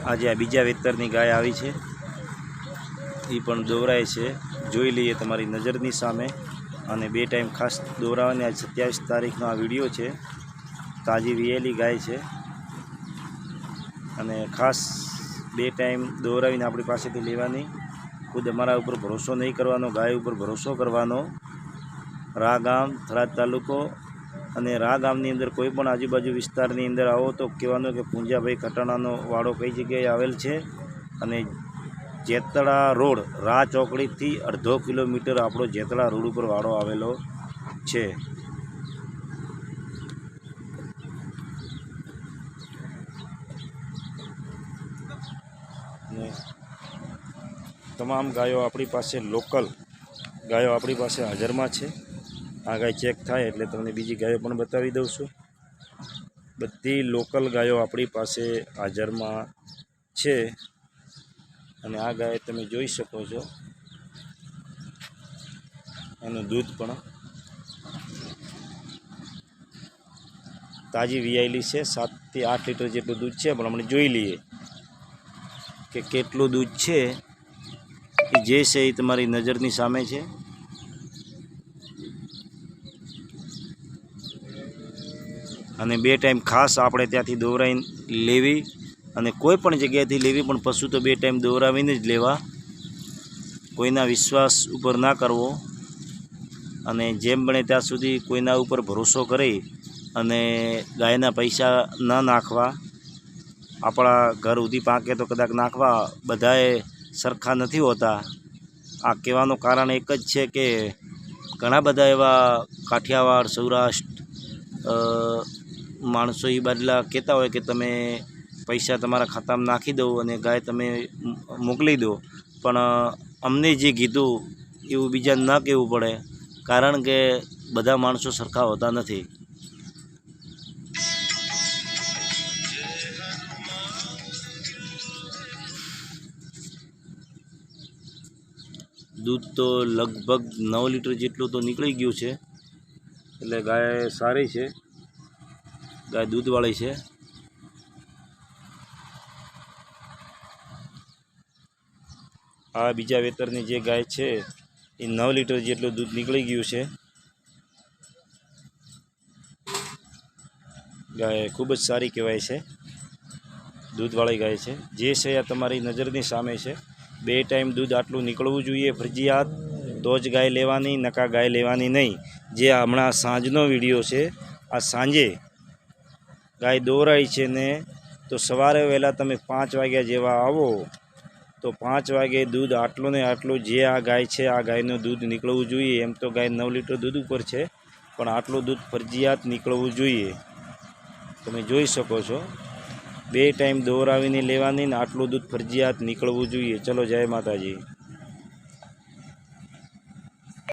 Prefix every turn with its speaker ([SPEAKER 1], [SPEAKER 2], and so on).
[SPEAKER 1] આજે આ બીજા વેતરની ગાય આવી છે, એ પણ દોરાય છે, જોઈ લઈએ તમારી નજરની સામે। અને 2 ટાઈમ ખાસ દોરાવાની આજ 27 તારીખનો આ વિડીયો છે। તાજી વિયેલી ગાય છે અને ખાસ 2 ટાઈમ દોરાવીને આપણી પાસેથી લેવાની। ખુદ અમારા ઉપર ભરોસો નહીં કરવાનો, ગાય ઉપર ભરોસો કરવાનો। રા ગામ, થરાદ તાલુકો અને રા ગામની અંદર કોઈ પણ આજુબાજુ વિસ્તારની અંદર આવો તો કહેવાનું કે પૂંજાભાઈ ખટાણાનો વાડો કઈ જગ્યાએ આવેલ છે। અને જેતળા રોડ, રા ચોકડીથી 1/2 કિલોમીટર આપણો જેતળા રોડ ઉપર વાડો આવેલો છે। તમામ ગાયો આપણી પાસે લોકલ ગાયો આપણી પાસે હાજરમાં છે। આ ગાય ચેક થાય એટલે તમને બીજી ગાયો પણ બતાવી દઉં છું। બધી લોકલ ગાયો આપણી પાસે હાજરમાં છે અને આ ગાય તમે જોઈ શકો છો, એનું દૂધ પણ તાજી વિયાયેલી છે। 7 થી 8 લીટર જેટલું દૂધ છે, પણ આપણે જોઈ લઈએ કે કેટલું દૂધ છે। એ જે છે એ તમારી નજરની સામે છે। અને 2 ટાઈમ ખાસ આપણે ત્યાંથી દોરાઈને લેવી અને કોઈ પણ જગ્યાએથી લેવી, પણ પશુ તો 2 ટાઈમ દોરાવીને જ લેવા। કોઈના વિશ્વાસ ઉપર ના કરવો અને જેમ બને ત્યાં સુધી કોઈના ઉપર ભરોસો કરી અને ગાયના પૈસા ન નાખવા। આપણા ઘર સુધી પાકે તો કદાચ નાખવા, બધાએ સરખા નથી હોતા। આ કહેવાનું કારણ એક જ છે કે ઘણા બધા એવા કાઠિયાવાડ, સૌરાષ્ટ્ર માણસો એ બદલા કહેતા હોય કે તમે પૈસા તમારા ખાતામાં નાખી દો અને ગાય તમે મોકલી દો, પણ અમને જે કીધું એવું બીજાને ન કહેવું પડે, કારણ કે બધા માણસો સરખા હોતા નથી। દૂધ તો લગભગ 9 લીટર જેટલું તો નીકળી ગયું છે, એટલે ગાય સારી છે, ગાય દૂધવાળી છે। આ બીજા વેતરની જે ગાય છે એ 9 લીટર જેટલું દૂધ નીકળી ગયું છે। ગાય ખૂબ જ સારી કહેવાય છે, દૂધવાળી ગાય છે। જે છે આ તમારી નજરની સામે છે। 2 ટાઈમ દૂધ આટલું નીકળવું જોઈએ ફરજિયાત, તો જ ગાય લેવાની, નકા ગાય લેવાની નહીં। જે હમણાં સાંજનો વિડીયો છે, આ સાંજે ગાય દોરાઈ છે ને, તો સવારે વહેલા તમે 5 વાગ્યા જેવા આવો તો 5 વાગે દૂધ આટલું ને આટલું જે આ ગાય છે, આ ગાયનું દૂધ નીકળવું જોઈએ। એમ તો ગાય 9 લીટર દૂધ ઉપર છે, પણ આટલું દૂધ ફરજિયાત નીકળવું જોઈએ। તમે જોઈ શકો છો, 2 ટાઈમ દોરાવીને લેવાની ને આટલું દૂધ ફરજિયાત નીકળવું જોઈએ। ચલો, જય માતાજી।